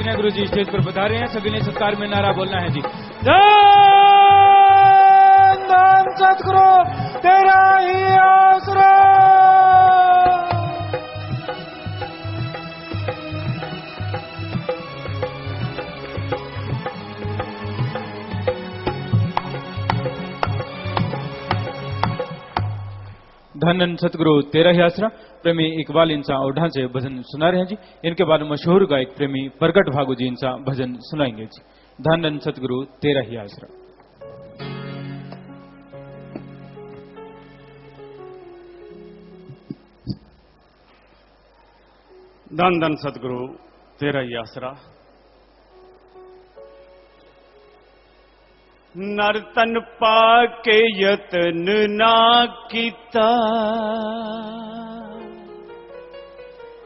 कन्या गुरु जी स्टेज पर पधारे हैं। सभी ने सत्कार में नारा बोलना है जी। धन सतगुरु तेरा ही आसरा। धन सतगुरु तेरा ही आसरा। प्रेमी इकबाल इंसा ओढ़ा से भजन सुना रहे हैं जी। इनके बाद मशहूर गायक प्रेमी प्रगट भागु जी इंसा भजन सुनाएंगे जी। धन सतगुरु तेरा ही आसरा। धन धन सतगुरु तेरा ही आसरा। नर्तन पाके यतन ना कीता,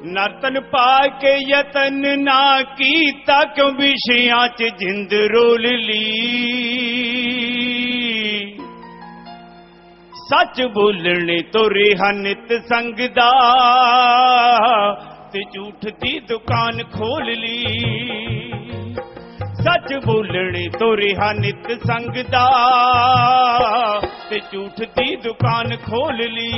नर्तन पाके यतन ना कीता, क्यों विषयां च जिंद रोल ली। सच बोलने तो रेहा नित संग दा, ते झूठ दी दुकान खोल ली। सच बोलने तो रेहा नित संग दा, ते झूठ दी दुकान खोल ली।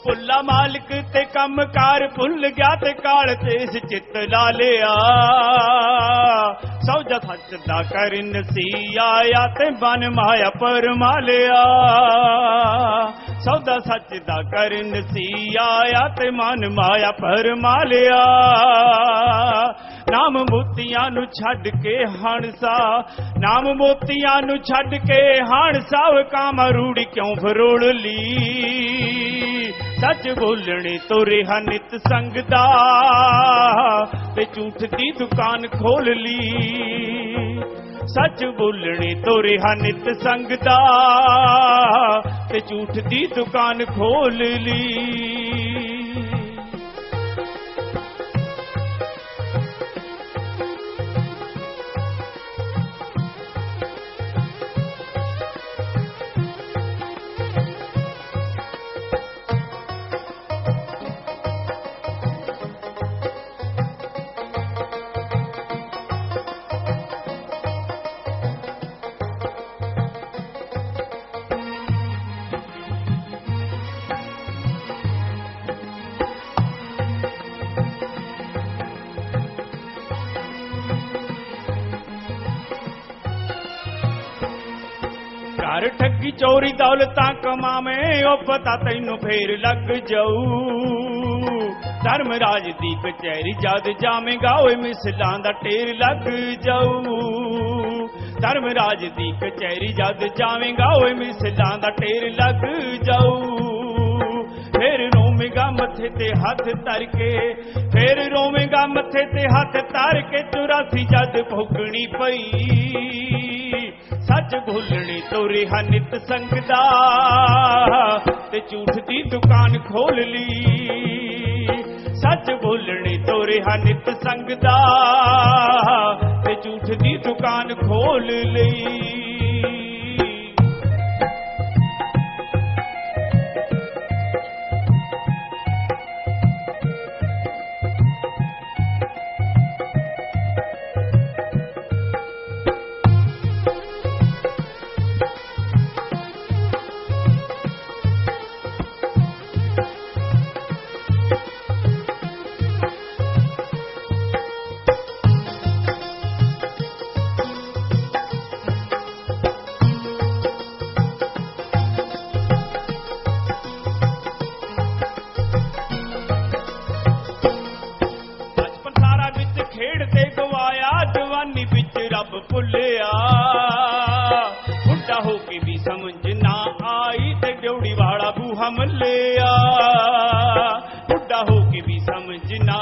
भुला मालिक ते कमकार भुल गया, ते काल ते इस चित ला लिया। सौजा सच दा कर नसी आया, ते बन माया परमा लिया। सौदा सच दा कर नसी आया, ते मन माया परमा लिया। नाम मोतियां नु छड़ के हणसा, नाम मोतियां नु छड़ के हणसा, कामा रूड़ी क्यों फरोड़ ली। सच बोलने तो रेहा नित संग दा, ते झूठ दी दुकान खोल ली। सच बोलने तो रेहा नित संग दा, ते झूठ दी दुकान खोल ली। ठगी चोरी दौलतां कमावे, ओ पता तैनू फेर लग जाऊ। धर्मराज दी कचहरी जद जावेगा, ओए मिसलां दा ढेर लग जाऊ। धर्मराज दी कचहरी जद जावेगा, ओए मिसलां दा ढेर लग जाऊ। फिर रोवेगा मथे ते हथ धर के, फिर रोवेगा मथे ते हथ धर के, 84 जद भोगनी पई। सच बोलने तो रेहा नित संग दा, ते झूठ दी दुकान खोल ली। सच बोलने तो रेहा नित संग दा, ते झूठ दी दुकान खोल ली। मल्लिया बुढ़ा हो के भी समझना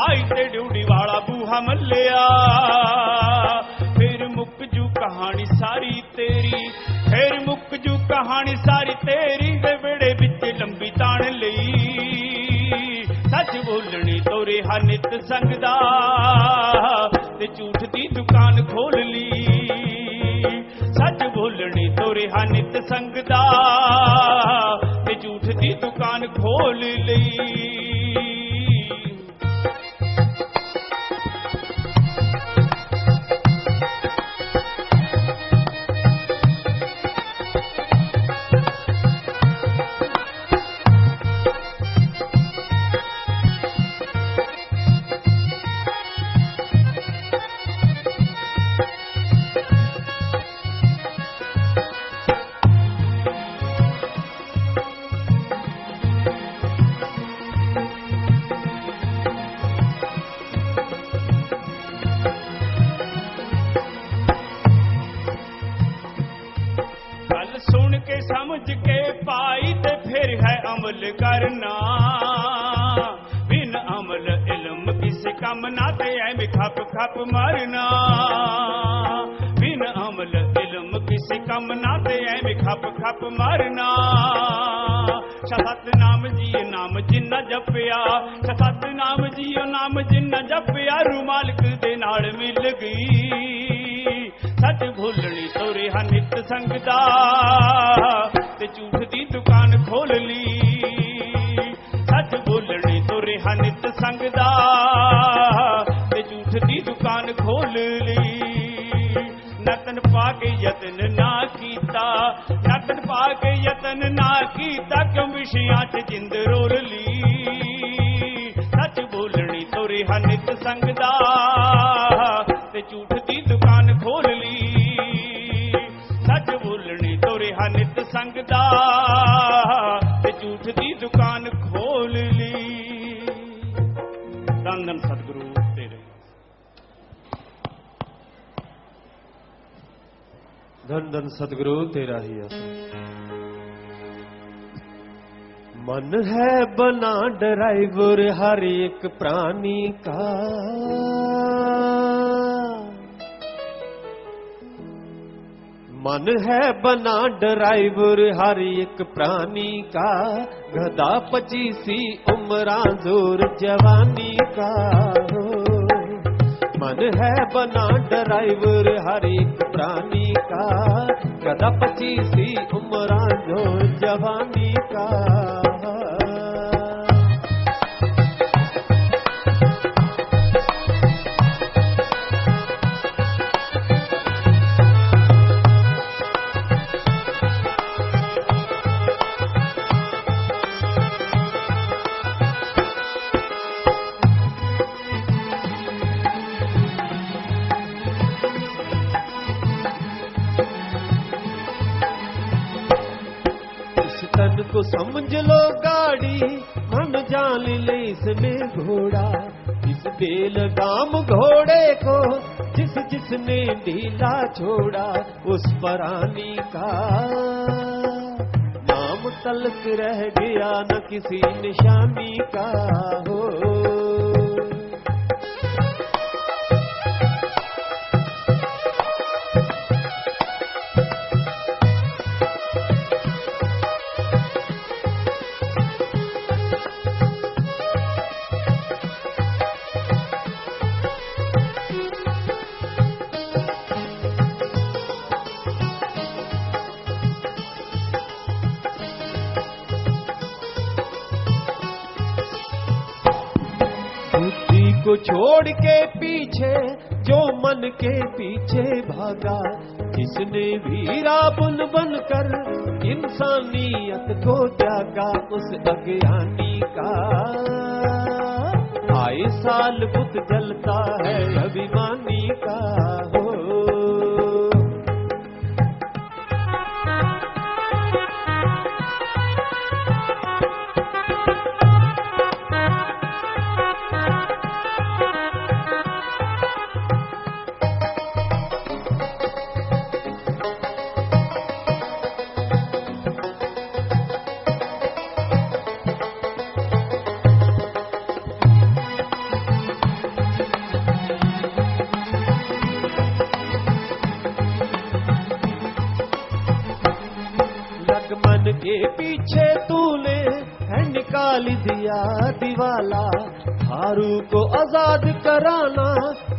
आई ते ड्यूटी वाला बूहा मल्लिया फिर मुक जू बाणी सारी तेरी वे बेड़े विच लंबी ताण लई सच बोलनी तोरे हा नित संगदा ते झूठ दी दुकान खोल ली सच बोलनी तोरे हा नित संगदा ते झूठ दी दुकान खोल ली समझ के पाई ते फिर है अमल करना बिन अमल इल्म किसी कम ना ते ऐ खप खप मरना बिन अमल इल्म किसी कम ना ते ऐ खप खप मरना सतनाम जी नाम जिन्ना जपिया सतनाम जी नाम जिन्ना जपिया रू मालिक दे नाल मिल गई सच भूलनी तोरे हा नित संगदा ते झूठ दी दुकान खोल ली सच बोलनी तोरे हा नित संगदा ते झूठ दी दुकान खोल ली नतन पाके यतन ना कीता नतन पाके यतन ना कीता क्यों विषयां च जिंद रोल ली सच बोलनी तोरे हा नित संगदा ते झूठ दी दुकान खोल ली सच बोलनी तोरे हा नित संगदा ते झूठ दी दुकान खोल ली धन धन सतगुरु तेरे धन धन सतगुरु तेरा ही मन है बना ड्राइवर हर एक प्राणी का मन है बना ड्राइवर हर एक प्राणी का गधा 25 उम्रा जोर जवानी का हो मन है बना ड्राइवर हर एक प्राणी का गधा 25 उम्रा जोर जवानी का को समझ लो गाड़ी मन जान ले इसमें घोड़ा इस बेलगाम घोड़े को जिस जिसने ढीला छोड़ा उस परानी का नाम तलक रह गया न किसी निशानी का हो को छोड़ के पीछे जो मन के पीछे भागा जिसने भी रावण बनकर इंसानियत को त्यागा उस अज्ञानी का आए साल बुत जलता है अभिमानी का हो पीछे तूने है निकाल दिया दिवाला, हारू को आजाद कराना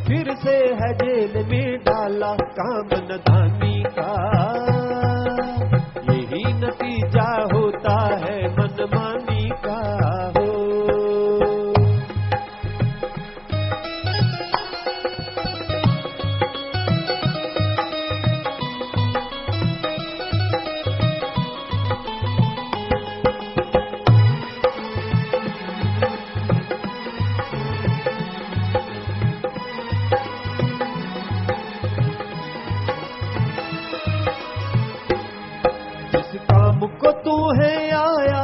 फिर से है जेल में डाला। काम नदानी का यही नतीजा होता है मनमानी का हो। को तू है आया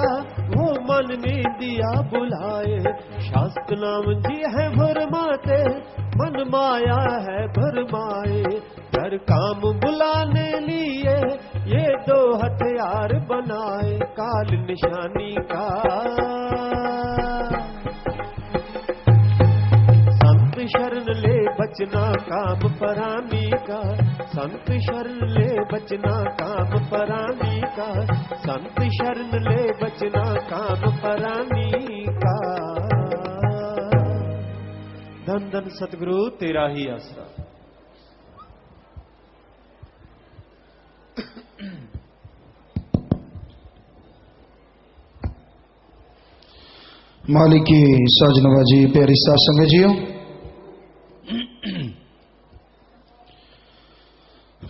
वो मन में दिया बुलाए, शास्त्र नाम जी है भरमाते मन माया है भरमाए। हर काम बुलाने लिए ये दो हथियार बनाए, काल निशानी का संत शरण ले बचना काम परानी का, संत शरण ले बचना काम परानी का, संत शरण ले बचना काम परानी का। धन धन सतगुरु तेरा ही आसरा। मालिक की साज नवाजी प्यारी साथ संगत जियो,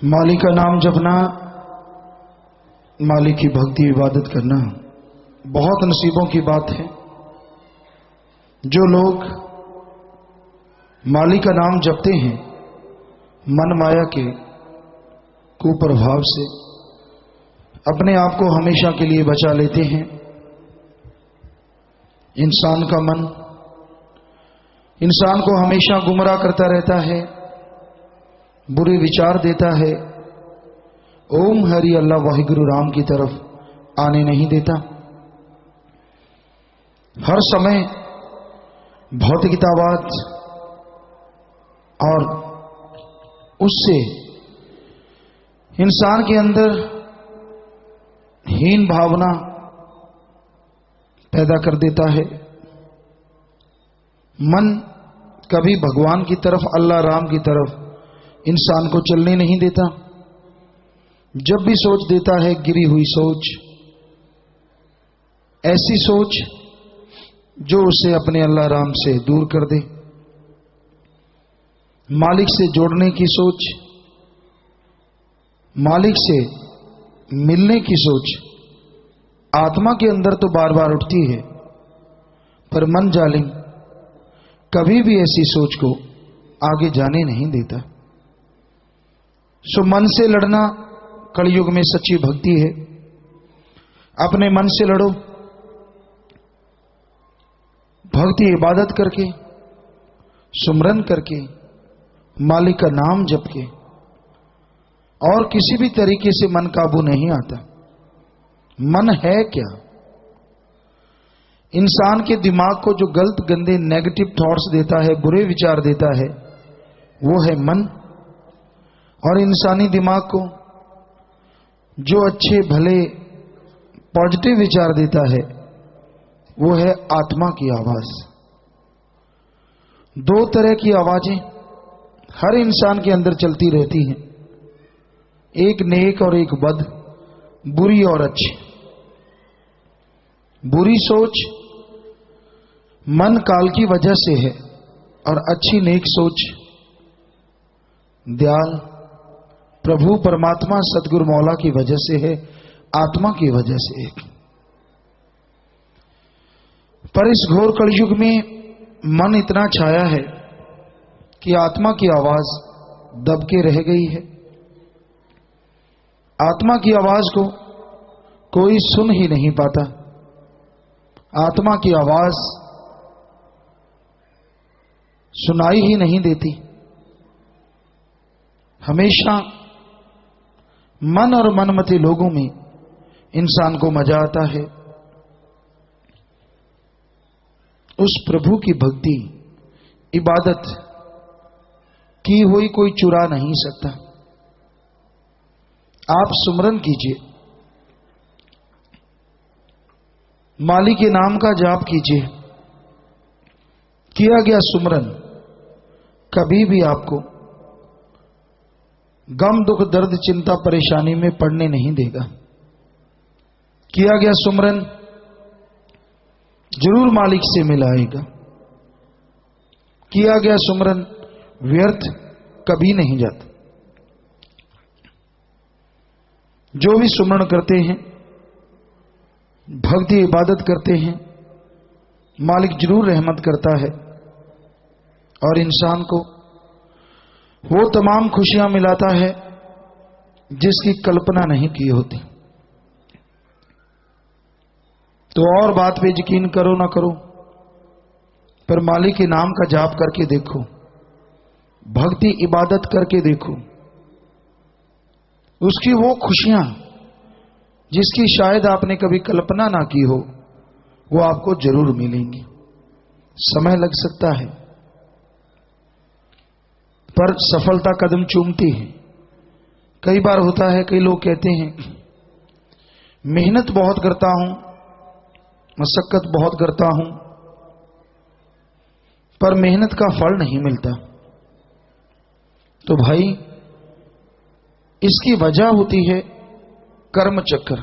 मालिक का नाम जपना, मालिक की भक्ति इबादत करना बहुत नसीबों की बात है। जो लोग मालिक का नाम जपते हैं मन माया के कुप्रभाव से अपने आप को हमेशा के लिए बचा लेते हैं। इंसान का मन इंसान को हमेशा गुमराह करता रहता है, बुरे विचार देता है, ओम हरि अल्लाह वाहिगुरु राम की तरफ आने नहीं देता। हर समय भौतिकतावाद और उससे इंसान के अंदर हीन भावना पैदा कर देता है। मन कभी भगवान की तरफ अल्लाह राम की तरफ इंसान को चलने नहीं देता। जब भी सोच देता है गिरी हुई सोच, ऐसी सोच जो उसे अपने अल्लाह राम से दूर कर दे, मालिक से जोड़ने की सोच, मालिक से मिलने की सोच आत्मा के अंदर तो बार बार उठती है, पर मन जालिम कभी भी ऐसी सोच को आगे जाने नहीं देता। सो मन से लड़ना कलयुग में सच्ची भक्ति है। अपने मन से लड़ो, भक्ति इबादत करके, सुमरन करके, मालिक का नाम जप के, और किसी भी तरीके से मन काबू नहीं आता। मन है क्या? इंसान के दिमाग को जो गलत गंदे नेगेटिव थॉट्स देता है, बुरे विचार देता है, वो है मन। और इंसानी दिमाग को जो अच्छे भले पॉजिटिव विचार देता है, वो है आत्मा की आवाज। दो तरह की आवाजें हर इंसान के अंदर चलती रहती हैं, एक नेक और एक बद, बुरी और अच्छी। बुरी सोच मन काल की वजह से है, और अच्छी नेक सोच दयाल प्रभु परमात्मा सतगुरु मौला की वजह से है, आत्मा की वजह से है। पर इस घोर कलयुग में मन इतना छाया है कि आत्मा की आवाज दबके रह गई है। आत्मा की आवाज को कोई सुन ही नहीं पाता। आत्मा की आवाज सुनाई ही नहीं देती। हमेशा मन और मनमती लोगों में इंसान को मजा आता है। उस प्रभु की भक्ति इबादत की हुई कोई चुरा नहीं सकता। आप सुमरन कीजिए, मालिक के नाम का जाप कीजिए। किया गया सुमरन कभी भी आपको गम दुख दर्द चिंता परेशानी में पड़ने नहीं देगा। किया गया सुमरन जरूर मालिक से मिलाएगा। किया गया सुमरन व्यर्थ कभी नहीं जाता। जो भी सुमरण करते हैं, भक्ति इबादत करते हैं, मालिक जरूर रहमत करता है और इंसान को वो तमाम खुशियां मिलाता है जिसकी कल्पना नहीं की होती। तो और बात पे यकीन करो ना करो, पर मालिक के नाम का जाप करके देखो, भक्ति इबादत करके देखो, उसकी वो खुशियां जिसकी शायद आपने कभी कल्पना ना की हो, वो आपको जरूर मिलेंगी। समय लग सकता है, पर सफलता कदम चूमती है। कई बार होता है, कई लोग कहते हैं मेहनत बहुत करता हूं, मशक्कत बहुत करता हूं, पर मेहनत का फल नहीं मिलता। तो भाई, इसकी वजह होती है कर्म चक्र।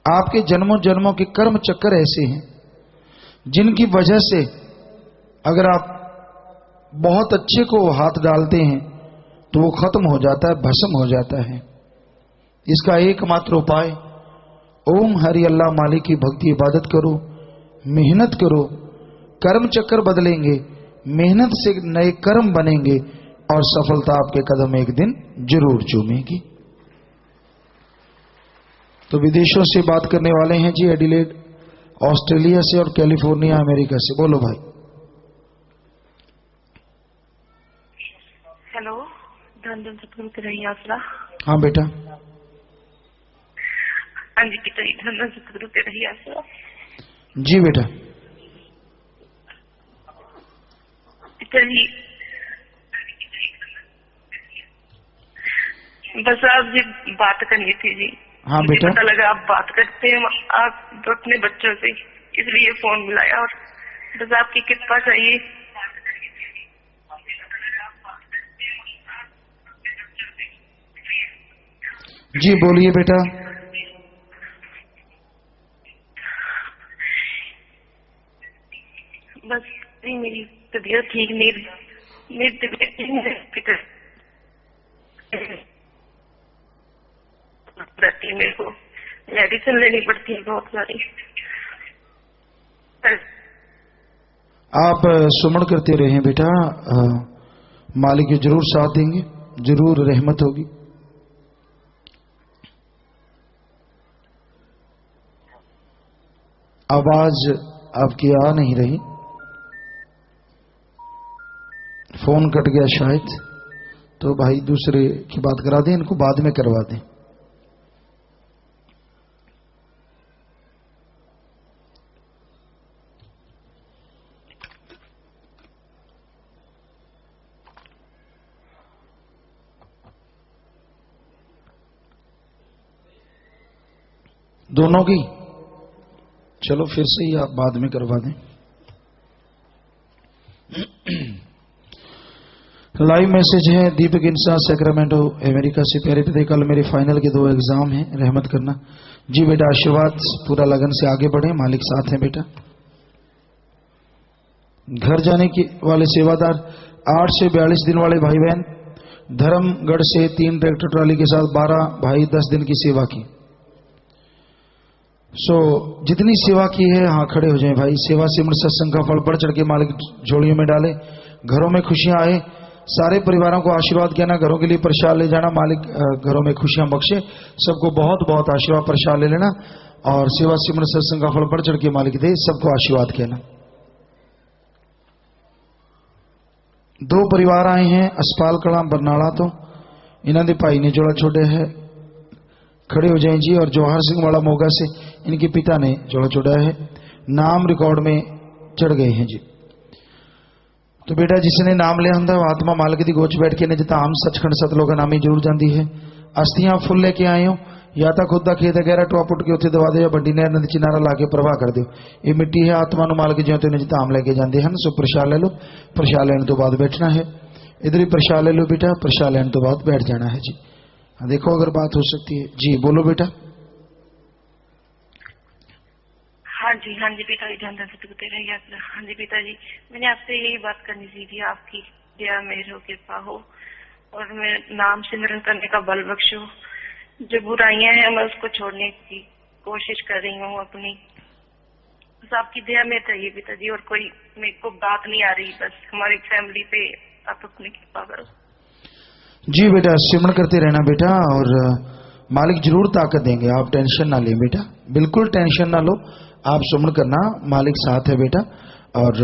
आपके जन्मों जन्मों के कर्म चक्र ऐसे हैं जिनकी वजह से अगर आप बहुत अच्छे को हाथ डालते हैं तो वो खत्म हो जाता है, भस्म हो जाता है। इसका एकमात्र उपाय ओम हरि अल्लाह मालिक की भक्ति इबादत करो, मेहनत करो, कर्म चक्र बदलेंगे, मेहनत से नए कर्म बनेंगे और सफलता आपके कदम एक दिन जरूर चूमेगी। तो विदेशों से बात करने वाले हैं जी, एडिलेड ऑस्ट्रेलिया से और कैलिफोर्निया अमेरिका से। बोलो भाई। हेलो, धन धन सतगुरु के रही आसरा। हाँ बेटा। हाँ जी पिता जी, धन धन सतगुरु के रही आसरा। जी बेटा। पिता जी, बस आप जी बात करनी थी जी। हाँ मुझे बेटा। पता लगा आप बात करते हैं आप अपने बच्चों से, इसलिए फोन मिलाया और बस आपकी कृपा चाहिए। जी बोलिए बेटा। बस मेरी तबीयत ठीक नहीं, मेरी तबीयत ठीक नहीं रहती है, मेरे को मेडिसिन लेनी पड़ती है बहुत सारी। आप सुमन करते रहे बेटा, मालिक जरूर साथ देंगे, जरूर रहमत होगी। आवाज आपकी आ नहीं रही, फोन कट गया शायद। तो भाई दूसरे की बात करा दें, इनको बाद में करवा दें। दोनों की चलो फिर से ही आप बाद में करवा दें। लाइव मैसेज है दीपक इंसान सैक्रामेंटो अमेरिका से। प्यारे पिता, कल मेरे फाइनल के 2 एग्जाम हैं, रहमत करना। जी बेटा, आशीर्वाद, पूरा लगन से आगे बढ़े, मालिक साथ हैं बेटा। घर जाने के वाले सेवादार 8 से 42 दिन वाले भाई बहन, धर्मगढ़ से 3 ट्रैक्टर ट्राली के साथ 12 भाई 10 दिन की सेवा की। जितनी सेवा की है हाँ खड़े हो जाएं भाई। सेवा सिमर सत्संग का फल बढ़ चढ़ के मालिक झोलियों में डाले, घरों में खुशियां आए, सारे परिवारों को आशीर्वाद कहना, घरों के लिए प्रसाद ले जाना, मालिक घरों में खुशियां बख्शे। सबको बहुत बहुत आशीर्वाद प्रसाद ले लेना और सेवा सिमर सत्संग का फल बढ़ चढ़ के मालिक दे, सबको आशीर्वाद कहना। 2 परिवार आए हैं अस्पाल कला बरनाला, तो इन्हों के भाई ने जोड़ा छोड़े है, खड़े हो जाएं जी। और जवाहर सिंह वाला मोगा से इनके पिता ने जोड़ा छोड़ा है, नाम रिकॉर्ड में चढ़ गए हैं जी। तो बेटा, जिसने नाम लिया होंगे वो आत्मा मालिक की गोच बैठ के ने जिता हम सचखंड सतलोक नामी जरूर जाती है। अस्थियां फुल लेके आए हो या तो खुद का खेत है गहरा टुआ पुट के उत्थे दवा दो या बड़ी नहर नदी चिनारा ला के प्रवाह कर दो। ये मिट्टी है आत्मा नु माल के ज्यों तेन धाम लेके जाते हैं। सो प्रसाद ले लो, प्रसाद लेने तो बाद बैठना है। इधर ही प्रसाद ले लो बेटा, प्रसाद लेने तो बाद बैठ जाना है जी। देखो अगर बात हो सकती है जी, बोलो बेटा। हाँ जी पिताजी, धन धन सतगुरु तेरा यात्रा। हाँ जी पिताजी, मैंने आपसे यही बात करनी थी कि आपकी दया मेरे हो, कृपा हो और मैं नाम सिमरन करने का बल बख्शो। जो बुराइयां हैं मैं उसको छोड़ने की कोशिश कर रही हूँ अपनी। बस आपकी दया में चाहिए पिताजी, और कोई मेरे को बात नहीं आ रही। बस हमारी फैमिली पे आप अपनी कृपा करो। जी बेटा, सिमरन करते रहना बेटा, और मालिक जरूर ताकत देंगे। आप टेंशन ना लें बेटा, बिल्कुल टेंशन ना लो। आप सिमरन करना, मालिक साथ है बेटा, और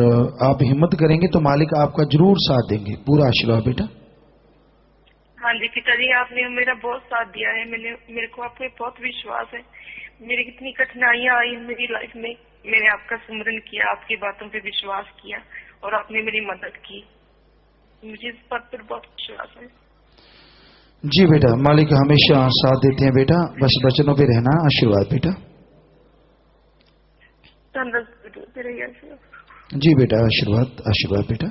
आप हिम्मत करेंगे तो मालिक आपका जरूर साथ देंगे। पूरा आशीर्वाद बेटा। हाँ जी पिताजी, आपने मेरा बहुत साथ दिया है। मेरे को आप पे बहुत विश्वास है। मेरी कितनी कठिनाइयां आई मेरी लाइफ में, मैंने आपका सिमरन किया, आपकी बातों पे विश्वास किया और आपने मेरी मदद की। मुझे इस बात पर बहुत विश्वास है। जी बेटा, मालिक हमेशा साथ देते हैं बेटा, बस वचनों पे रहना। आशीर्वाद बेटा। जी बेटा, आशीर्वाद आशीर्वाद बेटा।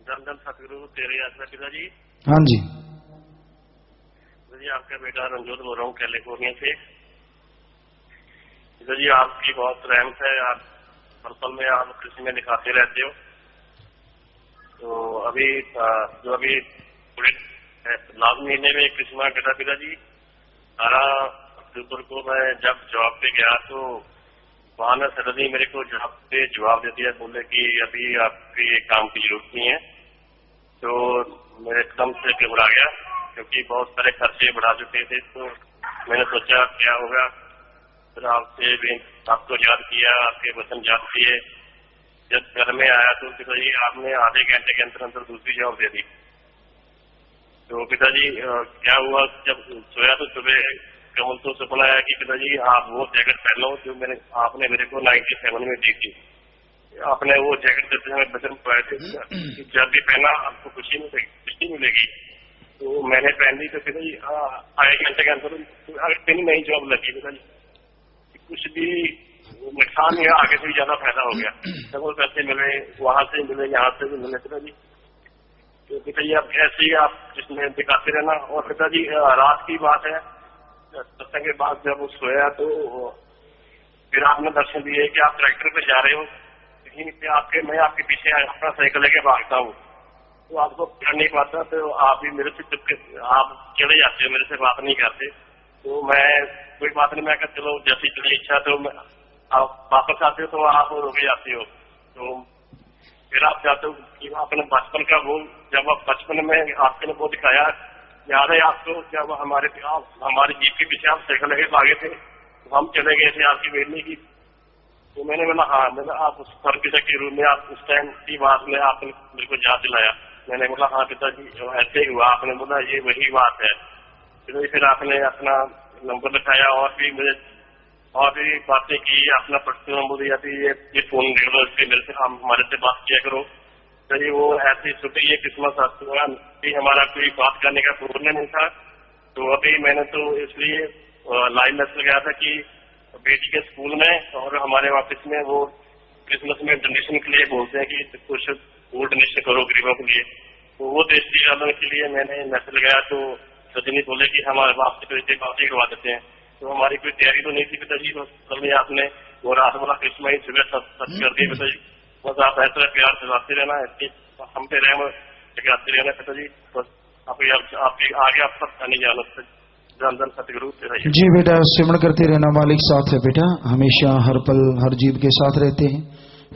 धन धन सतगुरु तेरे यात्रा पिताजी। हाँ जी पिताजी, आपका बेटा रंजोत बोल रहा हूँ कैलिफोर्निया से। पिताजी, आपकी बहुत रहमत है, आप हर पल में आप कृषि में दिखाते रहते हो। तो अभी जो अभी पूरे लास्ट महीने में कृष्णा कटा पिताजी, 18 अक्टूबर को मैं जब जॉब पे गया तो वहां ने सडनली मेरे को जॉब पे जवाब दे दिया, बोले कि अभी आपके काम की जरूरत नहीं है। तो मैं एकदम से घबरा गया क्योंकि बहुत सारे खर्चे बढ़ा चुके थे। तो मैंने सोचा क्या होगा, फिर आपको याद किया, आपके वचन याद किए। जब घर में आया तो पिताजी आपने आधे घंटे के अंदर अंदर दूसरी जॉब दे दी। तो पिताजी क्या हुआ, जब सोया तो सुबह कमल तो सपना आया कि पिताजी आप वो जैकेट पहन लो जो आपने मेरे को 97 में दी थी। आपने वो जैकेट देते समय वचन पाए थे कि जब भी पहना आपको खुशी मिलेगी। तो मैंने पहन ली। तो पिताजी आधे घंटे के अंदर अगर नई जॉब लगी पिताजी, कुछ भी नुकसान या आगे से भी ज्यादा फायदा हो गया। डबल पैसे मिले, वहां से मिले, यहाँ से भी मिले पिताजी। तो पिताजी आप ऐसे ही आप जिसमें दिखाते रहना। और पिताजी रात की बात है, सत्संग के बाद जब वो सोया तो फिर आपने दर्शन दिए कि आप ट्रैक्टर पे जा रहे हो, कहीं पे मैं आपके पीछे अपना साइकिल लेके भागता हूँ। तो आपको पकड़ नहीं पाता, तो आप भी मेरे से चुपके आप चले जाते हो, मेरे से बात नहीं करते। तो मैं कोई बात नहीं, मैं कहता चलो जैसी चली इच्छा, तो आप वापस आते हो तो आप रुक जाते हो। तो फिर आप चाहते हो कि अपने बचपन का वो, जब आप बचपन में आपने वो दिखाया, याद है आपको जब हमारे जीप के पीछे आप साइकिल लगे भागे थे, तो हम चले गए थे आपकी बेटनी की। तो मैंने बोला हाँ, मैंने आप उस सर्विसर के रूम में आप उस टाइम की बात में आपने मेरे को याद दिलाया। मैंने बोला हाँ पिताजी ऐसे ही हुआ। आपने बोला ये वही बात है। फिर आपने अपना नंबर लिखाया और भी मुझे और भी बातें की, अपना पर्सनल नंबर दिया थी, ये फोन ले लो, इसके मेरे से हमारे से बात किया करो। तो ये वो ऐसी छुट्टी ये क्रिसमस भी हमारा कोई बात करने का प्रोग्राम नहीं था। तो अभी मैंने तो इसलिए लाइव मैसेज लगाया था कि बेटी के स्कूल में और हमारे ऑफिस में वो क्रिसमस में डोनेशन के लिए बोलते हैं कि कुछ फूड डोनेशन करो गरीबों के लिए। तो वो दृष्टि डालने के लिए मैंने मैसेज लगाया। तो सचिन बोले कि हमारे बाप से बातें करवा देते हैं। तो हमारी कोई तैयारी तो नहीं थी पिताजी, बस कल में आपने वो रात वाला क्रिसमस ही सुबह सच कर दिया पिताजी। बस आप ऐसा प्यार चलाते रहना, हम पे रहम लगाते रहना पिताजी। बस आपके आगे आप सब नहीं जाना। धन धन सतगुरु तेरा। जी बेटा, सिमरन करते रहना, मालिक साथ है बेटा, हमेशा हर पल हर जीव के साथ रहते हैं।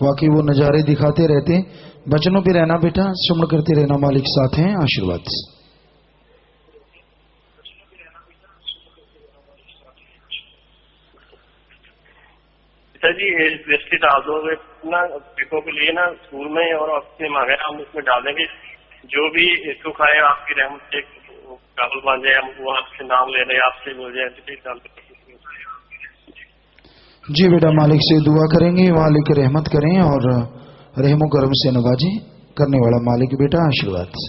वाकई वो नजारे दिखाते रहते हैं। वचनों पे रहना बेटा, सिमरन करते रहना, मालिक साथ हैं। आशीर्वाद। पिताजी दृष्टि डाल दो ना बेटों के लिए ना, स्कूल में और अपने मांगे हम उसमें डाल देंगे। जो भी इसको खाए आपकी रहमत से काबुल बन जाए, हम वो आपसे नाम ले रहे आपसे बोल जाए। जी बेटा, मालिक से दुआ करेंगे, मालिक रहमत करें और रहमो करम से नवाजे। करने वाला मालिक बेटा आशीर्वाद से।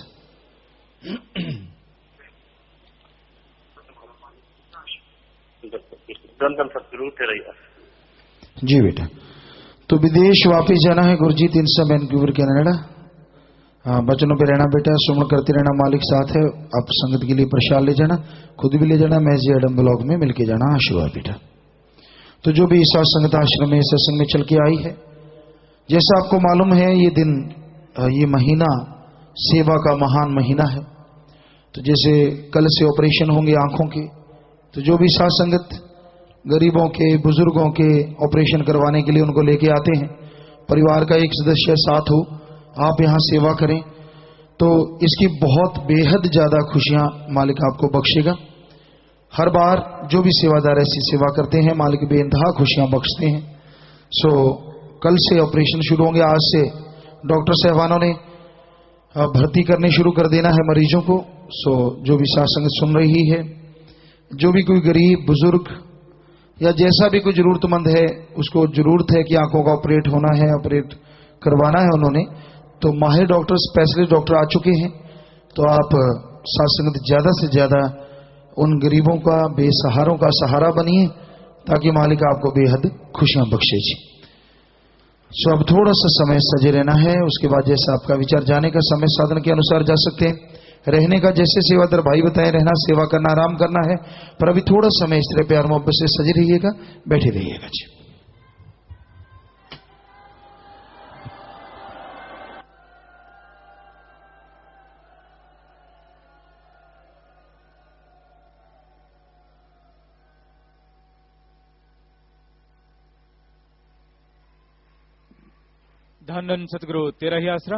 धन धन सतगुरु तेरा ही। जी बेटा, तो विदेश वापिस जाना है गुरजीत, इन सब वैनक्यूवर कनाडा। बचनों पे रहना बेटा, सुमन करते रहना, मालिक साथ है। आप संगत के लिए प्रसाद ले जाना, खुद भी ले जाना, मैजी एडम ब्लॉक में मिलके जाना। आशीर्वाद बेटा। तो जो भी इस संगत आश्रम में सत्संग में चल के आई है, जैसा आपको मालूम है ये दिन, ये महीना सेवा का महान महीना है। तो जैसे कल से ऑपरेशन होंगे आंखों के, तो जो भी साथ संगत गरीबों के, बुजुर्गों के ऑपरेशन करवाने के लिए उनको लेके आते हैं, परिवार का एक सदस्य साथ हो, आप यहां सेवा करें, तो इसकी बहुत बेहद ज्यादा खुशियां मालिक आपको बख्शेगा। हर बार जो भी सेवादार ऐसी सेवा करते हैं, मालिक बेइंतहा खुशियां बख्शते हैं। सो कल से ऑपरेशन शुरू होंगे। आज से डॉक्टर साहबानों ने भर्ती करने शुरू कर देना है मरीजों को। सो जो भी साथ संगत सुन रही है, जो भी कोई गरीब बुजुर्ग या जैसा भी कोई जरूरतमंद है, उसको जरूरत है कि आंखों का ऑपरेट होना है, ऑपरेट करवाना है उन्होंने, तो माहिर डॉक्टर, स्पेशलिस्ट डॉक्टर आ चुके हैं। तो आप साथ संगत ज्यादा से ज्यादा उन गरीबों का, बेसहारों का सहारा बनिए, ताकि मालिक आपको बेहद खुशियां बख्शे जी। सो अब थोड़ा सा समय सजे रहना है, उसके बाद जैसा आपका विचार, जाने का समय साधन के अनुसार जा सकते हैं। रहने का जैसे सेवादार भाई बताए, रहना, सेवा करना, आराम करना है, पर अभी थोड़ा समय इस तरह प्यार मोहब्बत से सजे रहिएगा, बैठे रहिएगा जी। धन धन सतगुरु तेरा ही आसरा।